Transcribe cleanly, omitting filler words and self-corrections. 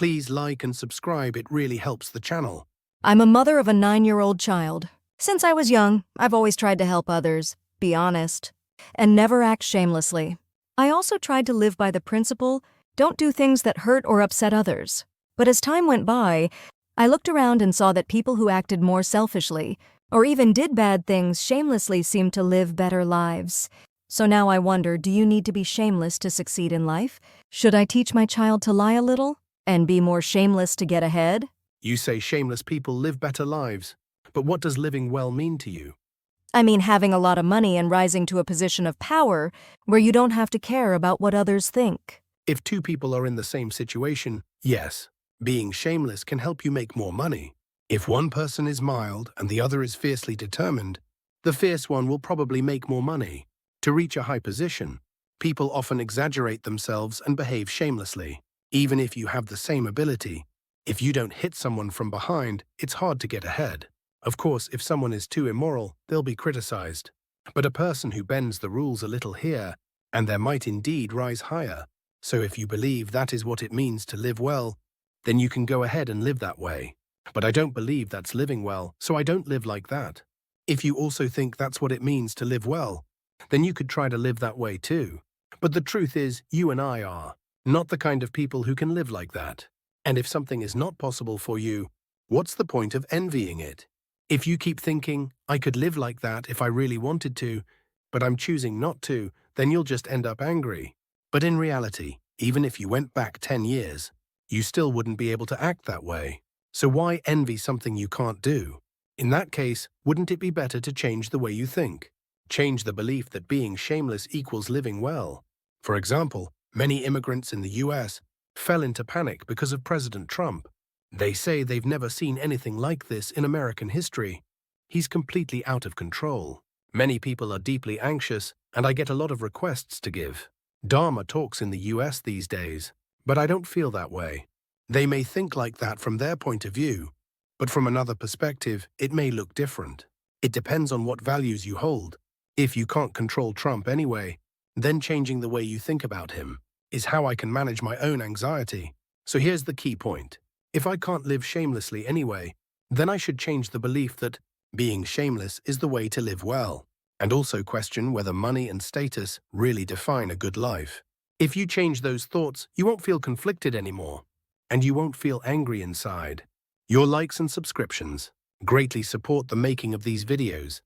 Please like and subscribe, it really helps the channel. I'm a mother of a 9-year-old child. Since I was young, I've always tried to help others, be honest, and never act shamelessly. I also tried to live by the principle, don't do things that hurt or upset others. But as time went by, I looked around and saw that people who acted more selfishly, or even did bad things shamelessly, seemed to live better lives. So now I wonder, do you need to be shameless to succeed in life? Should I teach my child to lie a little and be more shameless to get ahead? You say shameless people live better lives, but what does living well mean to you? I mean, having a lot of money and rising to a position of power where you don't have to care about what others think. If two people are in the same situation, yes, being shameless can help you make more money. If one person is mild and the other is fiercely determined, the fierce one will probably make more money. To reach a high position, people often exaggerate themselves and behave shamelessly. Even if you have the same ability, if you don't hit someone from behind, it's hard to get ahead. Of course, if someone is too immoral, they'll be criticized. But a person who bends the rules a little here, and there might indeed rise higher. So if you believe that is what it means to live well, then you can go ahead and live that way. But I don't believe that's living well, so I don't live like that. If you also think that's what it means to live well, then you could try to live that way too. But the truth is, you and I are not the kind of people who can live like that. And if something is not possible for you, what's the point of envying it? If you keep thinking, I could live like that if I really wanted to, but I'm choosing not to, then you'll just end up angry. But in reality, even if you went back 10 years, you still wouldn't be able to act that way. So why envy something you can't do? In that case, wouldn't it be better to change the way you think? Change the belief that being shameless equals living well. For example, many immigrants in the US fell into panic because of President Trump. They say they've never seen anything like this in American history. He's completely out of control. Many people are deeply anxious, and I get a lot of requests to give Dharma talks in the US these days, but I don't feel that way. They may think like that from their point of view, but from another perspective, it may look different. It depends on what values you hold. If you can't control Trump anyway, then changing the way you think about him is how I can manage my own anxiety. So here's the key point. If I can't live shamelessly anyway, then I should change the belief that being shameless is the way to live well, and also question whether money and status really define a good life. If you change those thoughts, you won't feel conflicted anymore, and you won't feel angry inside. Your likes and subscriptions greatly support the making of these videos.